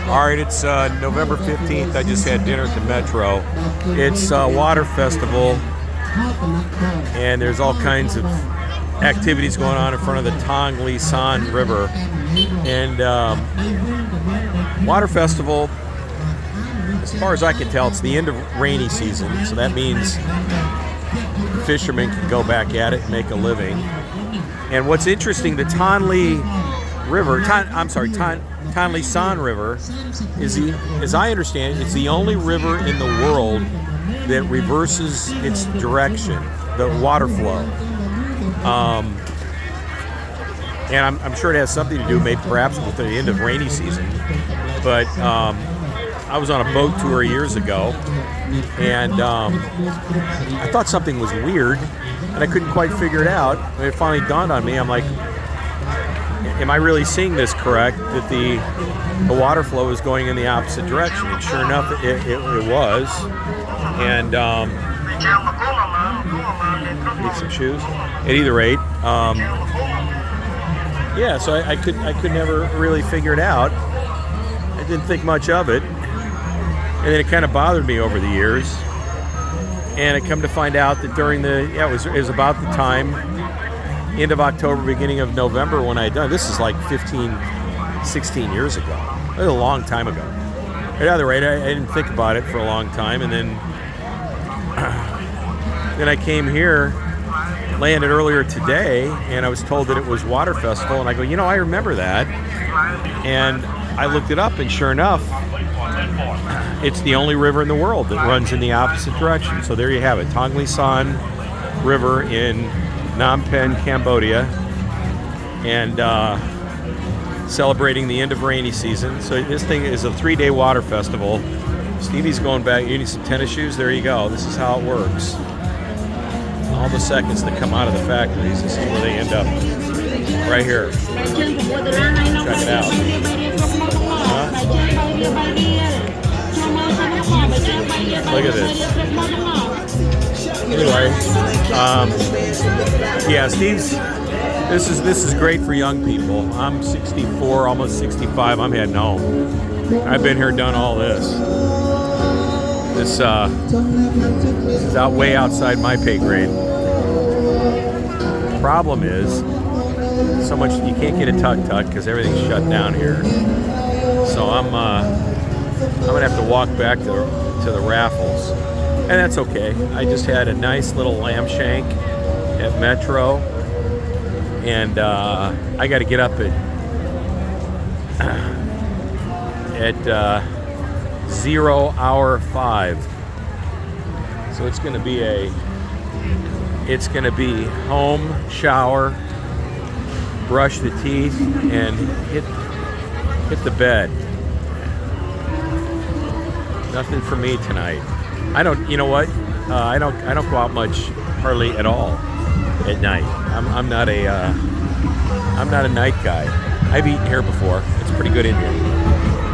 All right, it's November 15th. I just had dinner at the Metro. It's a water festival, and there's all kinds of activities going on in front of the Tong Li San River. And water festival, as far as I can tell, it's the end of rainy season, so that means fishermen can go back at it and make a living. And what's interesting, the Tong Li River, Tong Li San River, as I understand it, it's the only river in the world that reverses its direction, the water flow. And I'm sure it has something to do, maybe perhaps with the end of rainy season. But I was on a boat tour years ago, and I thought something was weird, and I couldn't quite figure it out. And it finally dawned on me. I'm like, am I really seeing this correct? That the water flow is going in the opposite direction? And sure enough, it was. And need some shoes. At either rate, yeah. So I could never really figure it out. I didn't think much of it, and then it kind of bothered me over the years. And I come to find out that during it was about the time, end of October, beginning of November, when I had done this is like 15, 16 years ago. It was a long time ago. At either rate, I didn't think about it for a long time, and then I came here, landed earlier today, and I was told that it was Water Festival, and I go, I remember that. And I looked it up, and sure enough, it's the only river in the world that runs in the opposite direction. So there you have it, Tong Li San River in Phnom Penh, Cambodia, and celebrating the end of rainy season. So this thing is a 3-day water festival. Stevie's going back. You need some tennis shoes? There you go. This is how it works. All the seconds that come out of the factories, this is where they end up. Right here. Check it out. Look at this. Anyway, yeah, Steve's. This is great for young people. I'm 64, almost 65. I'm heading home. I've been here, done all this. This is way outside my pay grade. The problem is, so much you can't get a tuk-tuk because everything's shut down here. So I'm gonna have to walk back to the raffles, and that's okay. I just had a nice little lamb shank at Metro, and I got to get up at 5:00. So it's gonna be home, shower, brush the teeth, and hit the bed. Nothing for me tonight. I don't. You know what? I don't go out much, hardly at all, at night. I'm not a night guy. I've eaten here before. It's pretty good in here.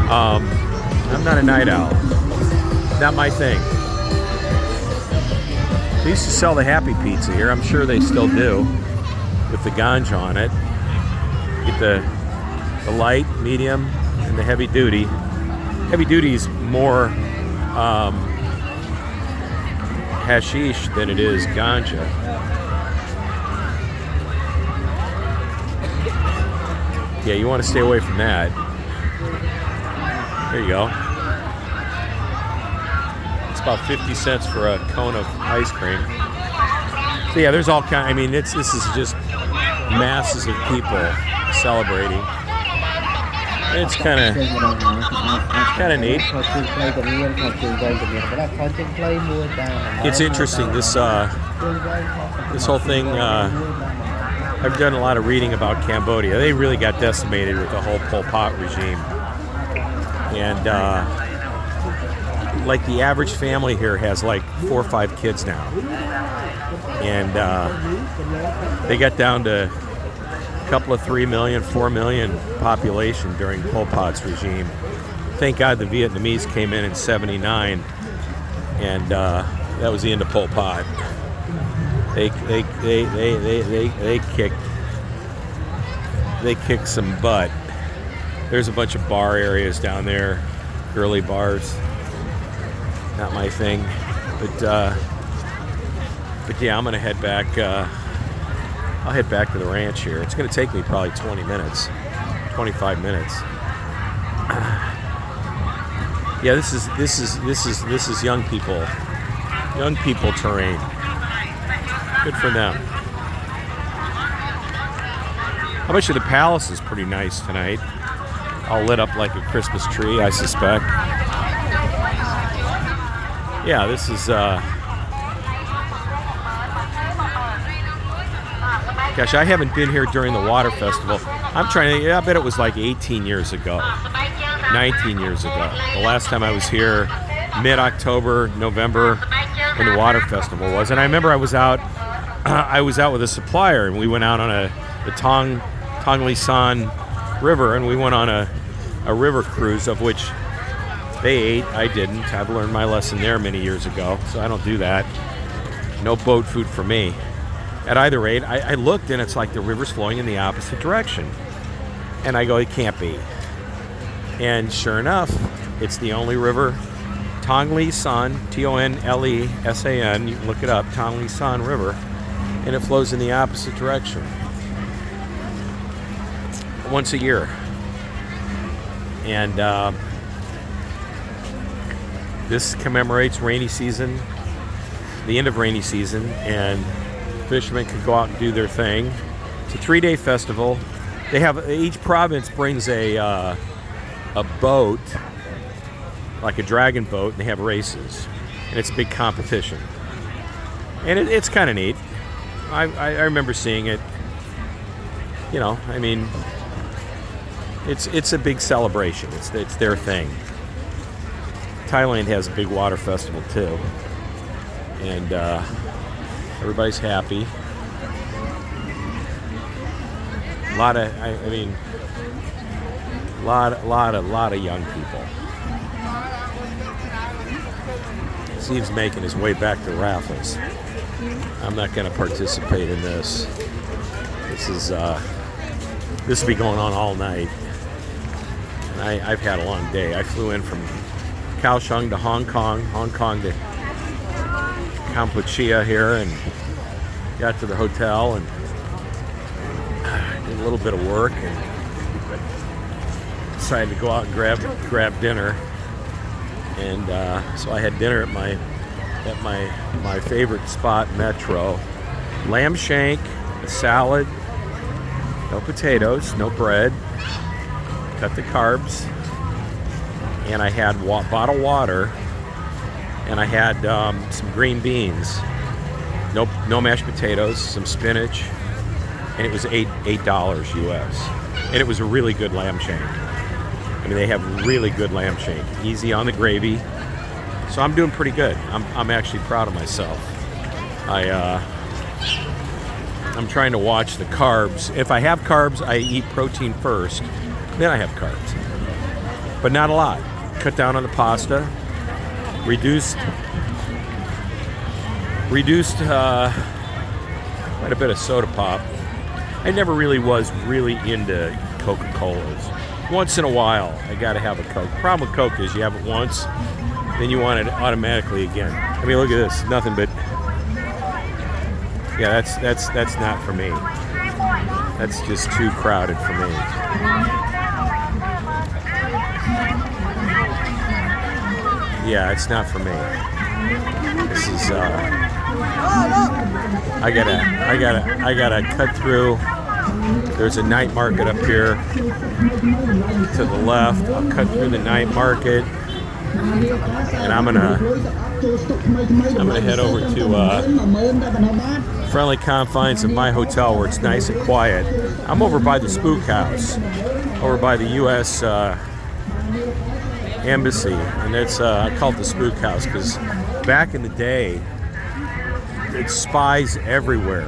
I'm not a night owl. Not my thing. They used to sell the Happy Pizza here. I'm sure they still do, with the ganja on it. Get the light, medium, and the heavy duty. Heavy duty is more hashish than it is ganja. Yeah, you want to stay away from that. There you go. It's about 50 cents for a cone of ice cream. So yeah, there's all kind. I mean, this is just masses of people celebrating. It's kind of neat. It's interesting. This whole thing. I've done a lot of reading about Cambodia. They really got decimated with the whole Pol Pot regime, and like the average family here has like 4 or 5 kids now, and they got down to a couple of 3 million, 4 million population during Pol Pot's regime. Thank God the Vietnamese came in '79, and that was the end of Pol Pot. They kicked some butt, There's a bunch of bar areas down there, girly bars. Not my thing, but yeah, I'm gonna head back. I'll head back to the ranch here. It's gonna take me probably 20 minutes, 25 minutes. Yeah, this is young people terrain. Good for them. How much of the palace is pretty nice tonight? All lit up like a Christmas tree, I suspect. Yeah, this is gosh, I haven't been here during the water festival. I'm trying to, I bet it was like 18 years ago, 19 years ago. The last time I was here, mid-October, November, when the water festival was. And I remember I was out with a supplier, and we went out on the Tongli San River, and we went on a river cruise, of which they ate. I didn't. I've learned my lesson there many years ago, so I don't do that. No boat food for me. At either rate, I looked, and it's like the river's flowing in the opposite direction. And I go, it can't be. And sure enough, it's the only river, Tongli San, Tonlesan. You can look it up, Tongli San River, and it flows in the opposite direction. Once a year. And this commemorates rainy season, the end of rainy season, and fishermen can go out and do their thing. It's a 3-day festival. They have, each province brings a boat, like a dragon boat, and they have races, and it's a big competition. And it's kind of neat. I remember seeing it. You know, I mean, it's a big celebration. It's their thing. Thailand has a big water festival too, and everybody's happy. A lot of, I mean, a lot of young people. Steve's making his way back to Raffles. I'm not going to participate in this. This will be going on all night. And I've had a long day. I flew in from Kaohsiung to Hong Kong to Kampuchea here, and got to the hotel and did a little bit of work, and decided to go out and grab dinner. And so I had dinner at my favorite spot, Metro. Lamb shank, a salad, no potatoes, no bread, cut the carbs, and I had bottled water, and I had some green beans, no mashed potatoes, some spinach, and it was $8 US, and it was a really good lamb shank. I mean, they have really good lamb shank, easy on the gravy. So I'm doing pretty good. I'm actually proud of myself. I'm trying to watch the carbs. If I have carbs, I eat protein first, then I have carbs. But not a lot. Cut down on the pasta. Reduced quite a bit of soda pop. I never really was into Coca-Colas. Once in a while, I gotta have a Coke. Problem with Coke is you have it once, then you want it automatically again. I mean, look at this, nothing but, yeah, that's not for me. That's just too crowded for me. Yeah, it's not for me. This is, I gotta cut through. There's a night market up here to the left. I'll cut through the night market, and I'm gonna head over to friendly confines of my hotel where it's nice and quiet. I'm over by the Spook House, over by the U.S. Embassy, and it's I call it the Spook House because back in the day, it's spies everywhere.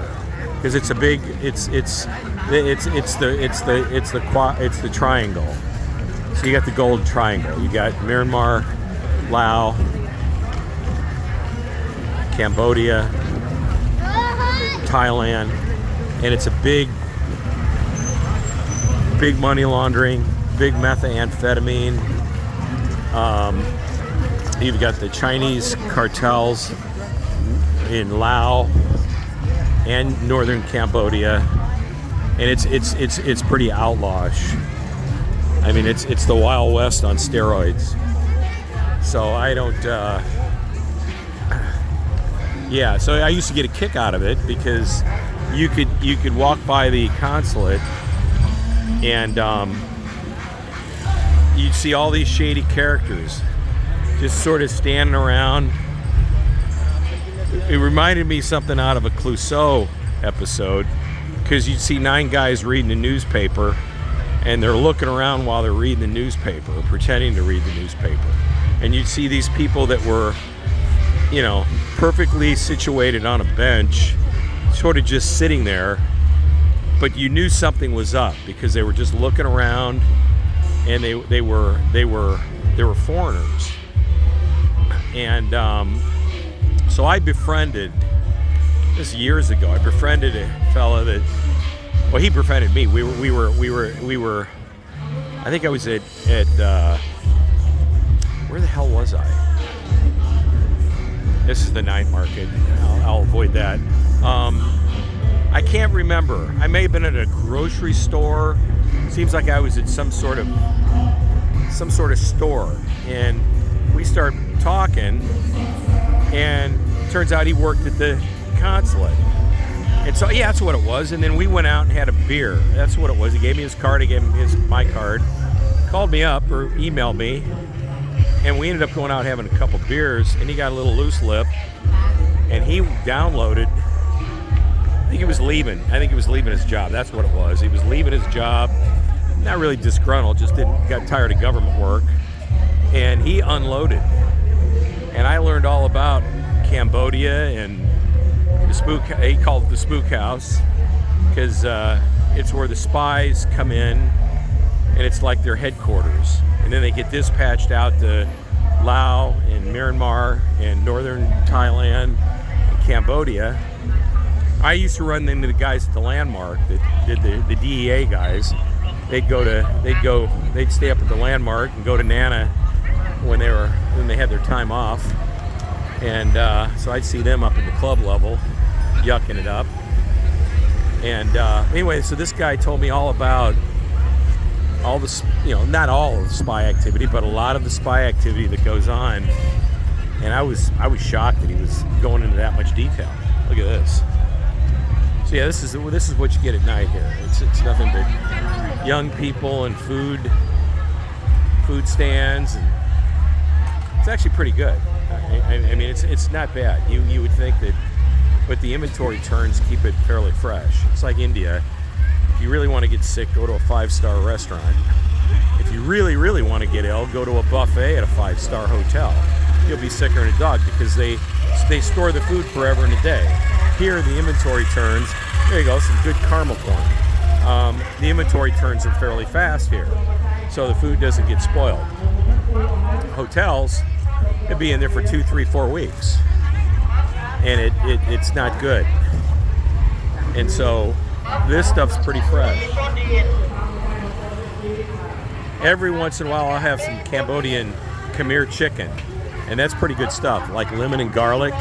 Because it's a big, it's the triangle. So you got the Golden Triangle. You got Myanmar, Laos, Cambodia, Thailand, and it's a big money laundering, big methamphetamine. You've got the Chinese cartels in Laos and northern Cambodia, and it's pretty outlawish. I mean, it's the Wild West on steroids. So I don't. Yeah, so I used to get a kick out of it because you could walk by the consulate and you'd see all these shady characters just sort of standing around. It reminded me something out of a Clouseau episode, because you'd see 9 guys reading the newspaper and they're looking around while they're reading the newspaper, or pretending to read the newspaper. And you'd see these people that were, you know, perfectly situated on a bench, sort of just sitting there, but you knew something was up because they were just looking around, and they were foreigners. And so I befriended, this years ago, I befriended a fella that, well, he befriended me. We were I think I was at where the hell was I? This is the night market. I'll avoid that. I can't remember. I may have been at a grocery store. Seems like I was at some sort of store, and we start talking, and turns out he worked at the consulate. And so, yeah, that's what it was. And then we went out and had a beer. That's what it was. He gave me his card. I gave him my card. Called me up or emailed me. And we ended up going out having a couple beers. And he got a little loose lip. And he downloaded. I think he was leaving. His job. That's what it was. He was leaving his job. Not really disgruntled. Just got tired of government work. And he unloaded. And I learned all about Cambodia and he called it the Spook House, because it's where the spies come in, and it's like their headquarters. And then they get dispatched out to Laos and Myanmar and northern Thailand and Cambodia. I used to run into the guys at the Landmark that did the DEA guys. They'd stay up at the Landmark and go to Nana when they had their time off. And so I'd see them up in the club level, yucking it up. And anyway, so this guy told me all about all the, not all of the spy activity, but a lot of the spy activity that goes on. And I was shocked that he was going into that much detail. Look at this. So yeah, this is what you get at night here. It's nothing but young people and food stands, and it's actually pretty good. I mean, it's not bad. You would think that, but the inventory turns keep it fairly fresh. It's like India. If you really want to get sick, go to a 5-star restaurant. If you really, really want to get ill, go to a buffet at a 5-star hotel. You'll be sicker than a dog because they store the food forever and a day. Here, the inventory turns. There you go, some good caramel corn. The inventory turns are fairly fast here, so the food doesn't get spoiled. Hotels, it'd be in there for 2, 3, 4 weeks, and it's not good. And so this stuff's pretty fresh. Every once in a while I'll have some Cambodian Khmer chicken, and that's pretty good stuff, like lemon and garlic,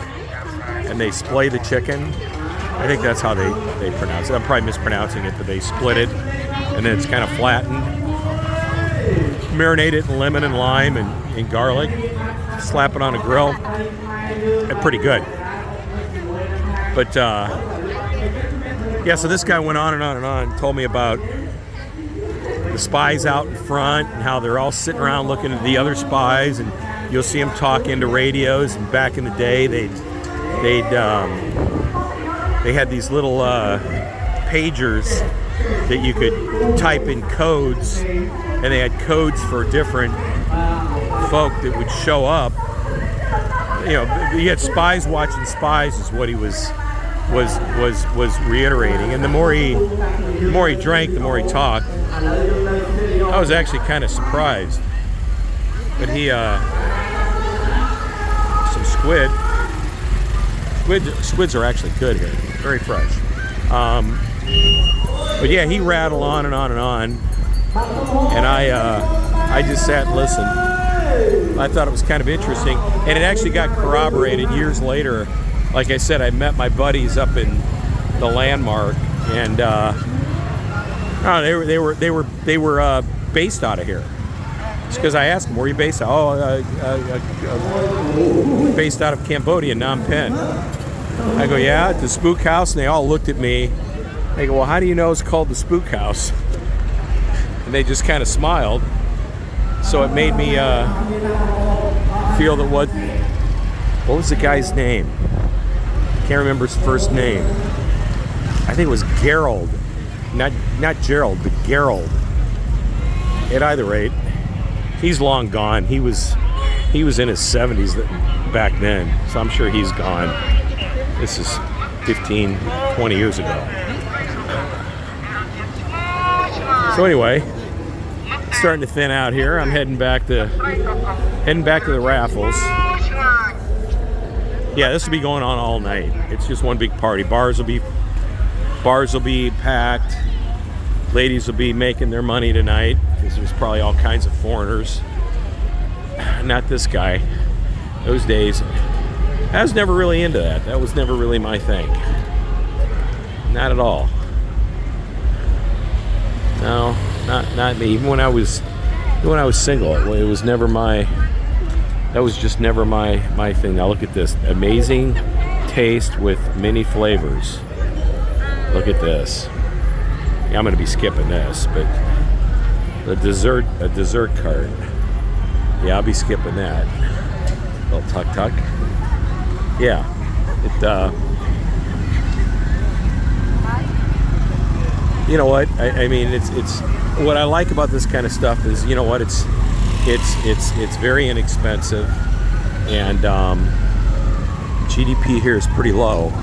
and they splay the chicken. I think that's how they pronounce it. I'm probably mispronouncing it, but they split it, and then it's kind of flattened. Marinate it in lemon and lime and garlic. Slap it on a grill. They're pretty good. But yeah, so this guy went on and on and on, told me about the spies out in front and how they're all sitting around looking at the other spies, and you'll see them talk into radios. And back in the day, they had these little pagers that you could type in codes, and they had codes for different folk that would show up. You had spies watching spies, is what he was reiterating. And the more he drank, the more he talked. I was actually kind of surprised. But he some squid. Squids are actually good here, very fresh. But yeah, he rattled on and on and on. and I just sat and listened. I thought it was kind of interesting, and it actually got corroborated years later. Like I said, I met my buddies up in the Landmark, and they were based out of here. It's because I asked them, "Where are you based out?" "Oh, based out of Cambodia, Phnom Penh." I go, "Yeah, at the Spook House," and they all looked at me. They go, "Well, how do you know it's called the Spook House?" And they just kind of smiled. So it made me feel that what was the guy's name? Can't remember his first name. I think it was Gerald, not Gerald, but Gerald. At either rate, he's long gone. He was in his 70s back then, so I'm sure he's gone. This is 15, 20 years ago. So anyway, starting to thin out here. I'm heading back to the raffles. Yeah, this will be going on all night. It's just one big party. Bars will be packed. Ladies will be making their money tonight because there's probably all kinds of foreigners. Not this guy. Those days, I was never really into that. That was never really my thing. Not at all. No, not me. Even when I was single, it was never my. That was just never my thing. Now look at this. Amazing taste with many flavors. Look at this. Yeah, I'm going to be skipping this, but a dessert cart. Yeah, I'll be skipping that. Little tuck. Yeah. You know what? I mean, it's what I like about this kind of stuff is, you know what? It's very inexpensive, and GDP here is pretty low,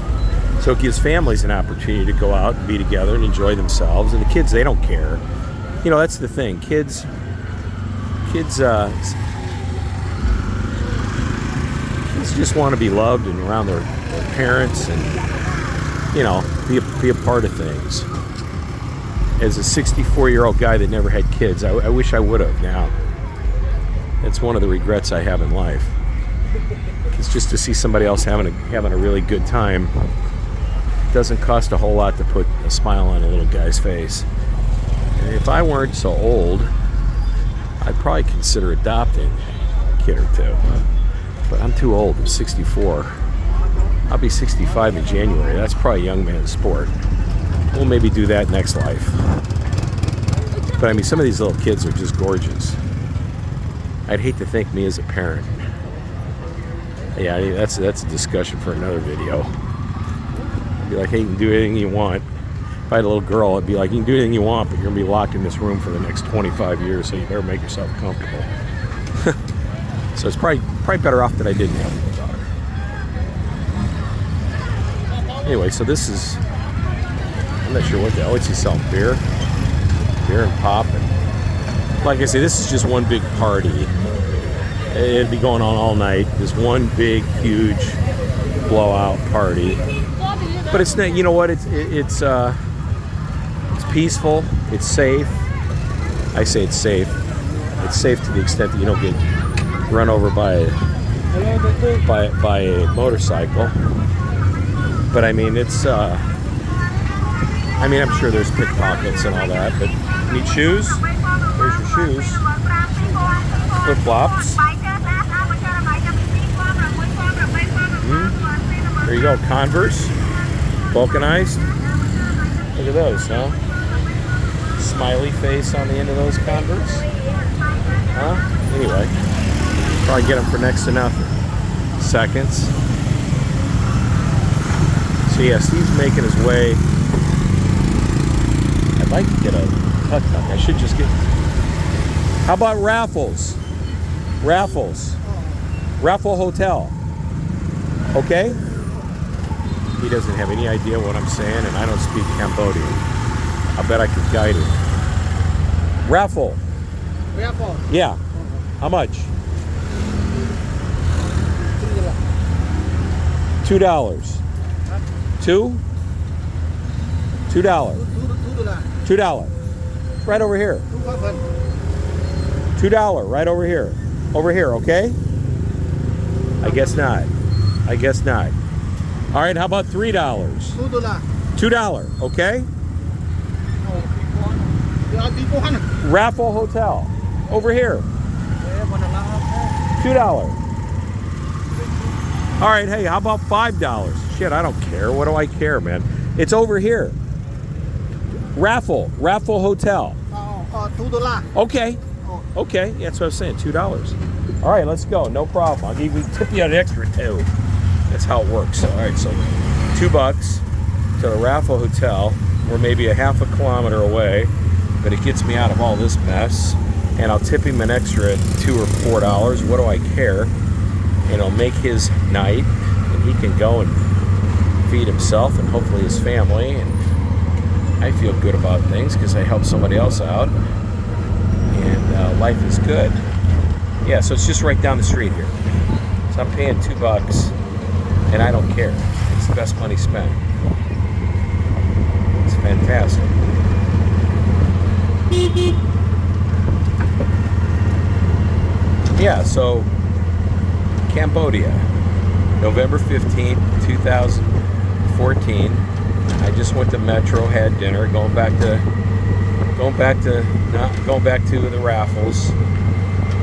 so it gives families an opportunity to go out and be together and enjoy themselves. And the kids, they don't care. You know, that's the thing. Kids just want to be loved and around their parents, and you know, be a part of things. As a 64-year-old guy that never had kids, I wish I would have now. It's one of the regrets I have in life. It's just to see somebody else having a really good time. It doesn't cost a whole lot to put a smile on a little guy's face. And if I weren't so old, I'd probably consider adopting a kid or two. But I'm too old. I'm 64. I'll be 65 in January. That's probably a young man's sport. We'll maybe do that next life. But I mean, some of these little kids are just gorgeous. I'd hate to think me as a parent. Yeah, that's a discussion for another video. I'd be like, hey, you can do anything you want. If I had a little girl, I'd be like, you can do anything you want, but you're going to be locked in this room for the next 25 years, so you better make yourself comfortable. So it's probably better off that I didn't have a little daughter. Anyway, so this is, I'm not sure what the hell. He's selling beer and pop, and like I say, this is just one big party. It'd be going on all night. This one big, huge blowout party. But it's not. You know what? It's peaceful. It's safe. I say it's safe. It's safe to the extent that you don't get run over by a motorcycle. But I mean, it's. I mean, I'm sure there's pickpockets and all that. But need shoes? There's your shoes. Flip-flops. There you go. Converse. Vulcanized. Look at those, huh? Smiley face on the end of those Converse. Huh? Anyway. Probably get them for next to nothing. Seconds. So yeah, Steve's making his way. I'd like to get a tuk-tuk. I should just get... How about Raffles? Raffle Hotel. Okay? He doesn't have any idea what I'm saying, and I don't speak Cambodian. I bet I could guide him. Raffle. Yeah. How much? $2. $2? $2. $2. Right over here. $2 right over here. Over here, okay? I guess not. I guess not. All right, how about $3? $2, okay? Raffle Hotel. Over here. $2. All right, hey, how about $5? Shit, I don't care. What do I care, man? It's over here. Raffle Hotel. $2. Okay. Okay, yeah, that's what I was saying. $2. All right, let's go. No problem. I'll tip you an extra too. That's how it works. All right, so $2 to the Raffle Hotel. We're maybe a half a kilometer away, but it gets me out of all this mess. And I'll tip him an extra $2 or $4. What do I care? And it'll make his night, and he can go and feed himself and hopefully his family. And I feel good about things because I helped somebody else out, and life is good. Yeah, so it's just right down the street here. So I'm paying $2, and I don't care. It's the best money spent. It's fantastic. Yeah, so Cambodia, November 15th, 2014. I just went to Metro, had dinner, going back to the raffles.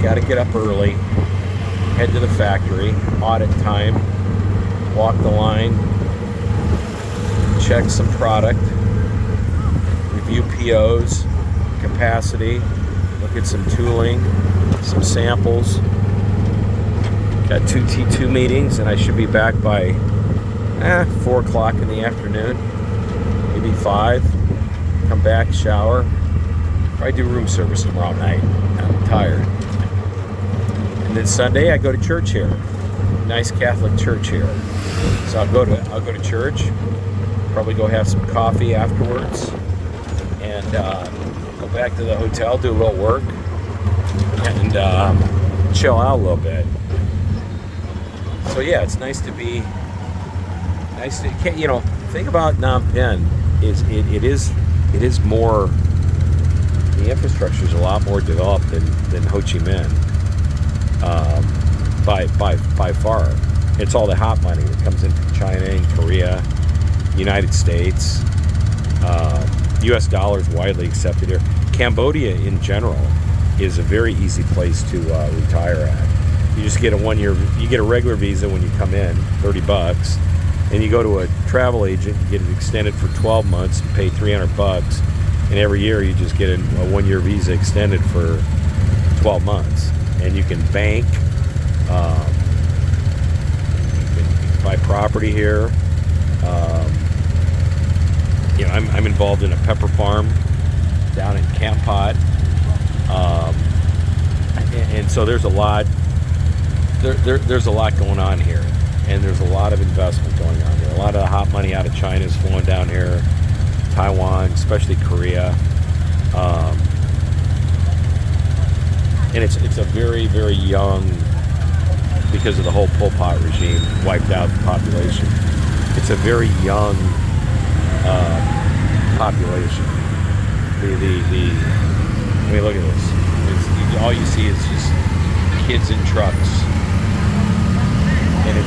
Got to get up early, head to the factory, audit time, walk the line, check some product, review POs, capacity, look at some tooling, some samples. Got 2 T2 meetings, and I should be back by 4 o'clock in the afternoon, maybe 5. Come back, shower. Probably do room service tomorrow night. I'm tired. And then Sunday I go to church here. Nice Catholic church here. So I'll go to church. Probably go have some coffee afterwards, and go back to the hotel, do a little work, and chill out a little bit. So yeah, it's nice to think about Phnom Penh is it is more, the infrastructure is a lot more developed than Ho Chi Minh, by far. It's all the hot money that comes in from China and Korea, United States. U.S. dollar is widely accepted here. Cambodia in general is a very easy place to retire at. You just get you get a regular visa when you come in, $30. And you go to a travel agent, you get it extended for 12 months and pay $300. And every year you just get a 1-year visa extended for 12 months. And you can bank, you can buy property here. I'm involved in a pepper farm down in Camp Pot. And so there's a lot. There's a lot going on here, and there's a lot of investment going on here. A lot of the hot money out of China is flowing down here, Taiwan, especially Korea, and it's a very, very young, because of the whole Pol Pot regime wiped out the population. It's a very young population. I mean, look at this. All you see is just kids in trucks. And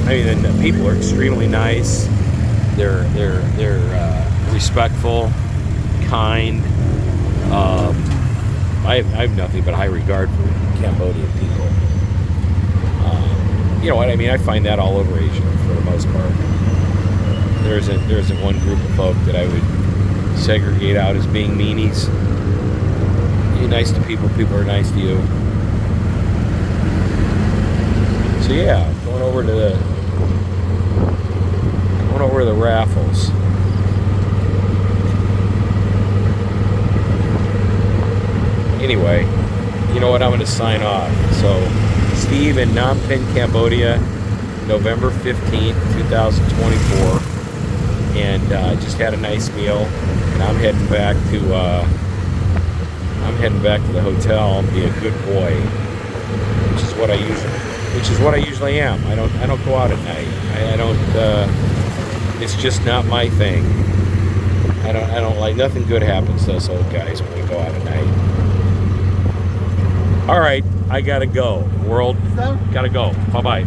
I mean, the people are extremely nice. They're respectful, kind. I have nothing but high regard for Cambodian people. You know what I mean? I find that all over Asia for the most part. There isn't one group of folk that I would segregate out as being meanies. You're nice to people, people are nice to you. So yeah, going over to the raffles. Anyway, you know what? I'm going to sign off. So, Steve in Phnom Penh, Cambodia, November 15th, 2024, and just had a nice meal, and I'm heading back to the hotel and be a good boy, which is what I usually am. I don't go out at night. I don't It's just not my thing. I don't like, nothing good happens to us old guys when we go out at night. All right, I gotta go. World, gotta go. Bye-bye.